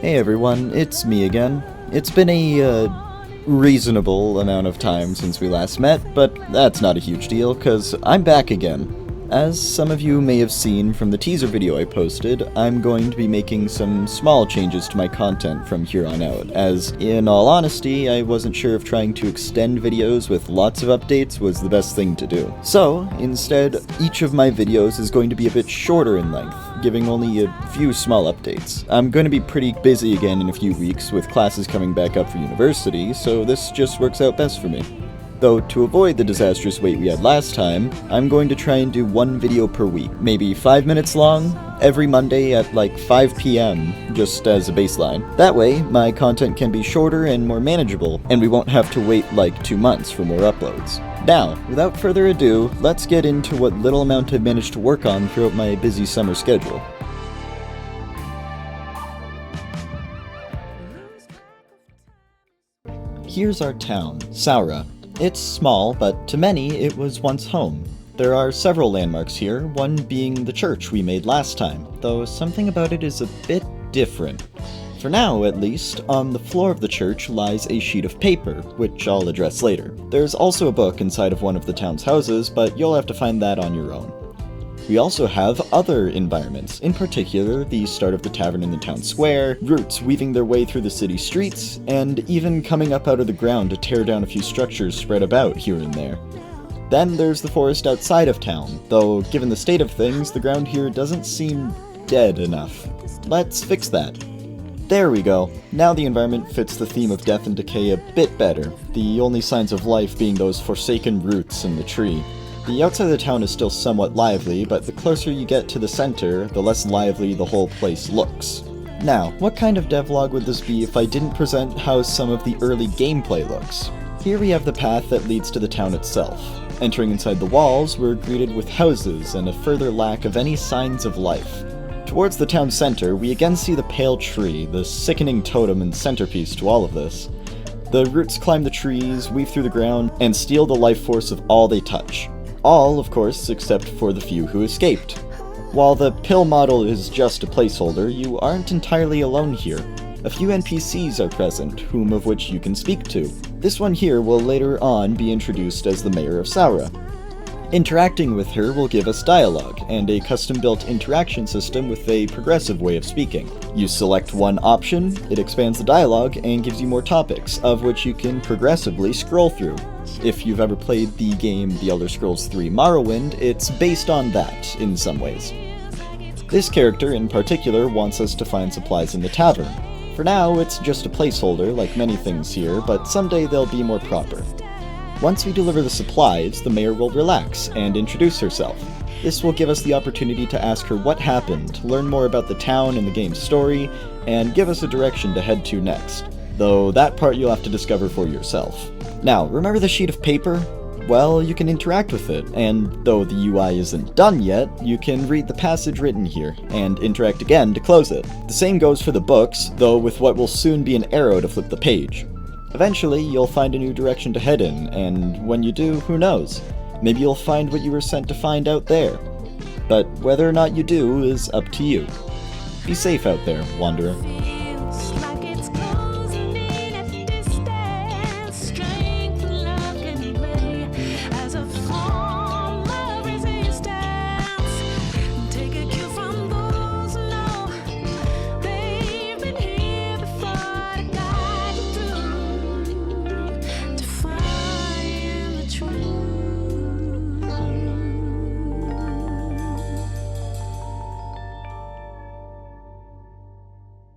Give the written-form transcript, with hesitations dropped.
Hey everyone, it's me again. It's been a reasonable amount of time since we last met, but that's not a huge deal, cause I'm back again. As some of you may have seen from the teaser video I posted, I'm going to be making some small changes to my content from here on out, as in all honesty, I wasn't sure if trying to extend videos with lots of updates was the best thing to do. So, instead, each of my videos is going to be a bit shorter in length, giving only a few small updates. I'm going to be pretty busy again in a few weeks with classes coming back up for university, so this just works out best for me. Though, to avoid the disastrous wait we had last time, I'm going to try and do one video per week, maybe 5 minutes long, every Monday at like 5 PM, just as a baseline. That way, my content can be shorter and more manageable, and we won't have to wait like 2 months for more uploads. Now, without further ado, let's get into what little amount I've managed to work on throughout my busy summer schedule. Here's our town, Saura. It's small, but to many, it was once home. There are several landmarks here, one being the church we made last time, though something about it is a bit different. For now, at least, on the floor of the church lies a sheet of paper, which I'll address later. There's also a book inside of one of the town's houses, but you'll have to find that on your own. We also have other environments, in particular the start of the tavern in the town square, roots weaving their way through the city streets, and even coming up out of the ground to tear down a few structures spread about here and there. Then there's the forest outside of town, though given the state of things, the ground here doesn't seem dead enough. Let's fix that. There we go. Now the environment fits the theme of death and decay a bit better, the only signs of life being those forsaken roots in the tree. The outside of the town is still somewhat lively, but the closer you get to the center, the less lively the whole place looks. Now, what kind of devlog would this be if I didn't present how some of the early gameplay looks? Here we have the path that leads to the town itself. Entering inside the walls, we're greeted with houses and a further lack of any signs of life. Towards the town center, we again see the pale tree, the sickening totem and centerpiece to all of this. The roots climb the trees, weave through the ground, and steal the life force of all they touch. All, of course, except for the few who escaped. While the pill model is just a placeholder, you aren't entirely alone here. A few NPCs are present, whom of which you can speak to. This one here will later on be introduced as the mayor of Saura. Interacting with her will give us dialogue, and a custom-built interaction system with a progressive way of speaking. You select one option, it expands the dialogue, and gives you more topics, of which you can progressively scroll through. If you've ever played the game The Elder Scrolls III Morrowind, it's based on that, in some ways. This character in particular wants us to find supplies in the tavern. For now, it's just a placeholder, like many things here, but someday they'll be more proper. Once we deliver the supplies, the mayor will relax and introduce herself. This will give us the opportunity to ask her what happened, learn more about the town and the game's story, and give us a direction to head to next. Though that part you'll have to discover for yourself. Now, remember the sheet of paper? Well, you can interact with it, and though the UI isn't done yet, you can read the passage written here, and interact again to close it. The same goes for the books, though with what will soon be an arrow to flip the page. Eventually, you'll find a new direction to head in, and when you do, who knows? Maybe you'll find what you were sent to find out there. But whether or not you do is up to you. Be safe out there, Wanderer. Feels like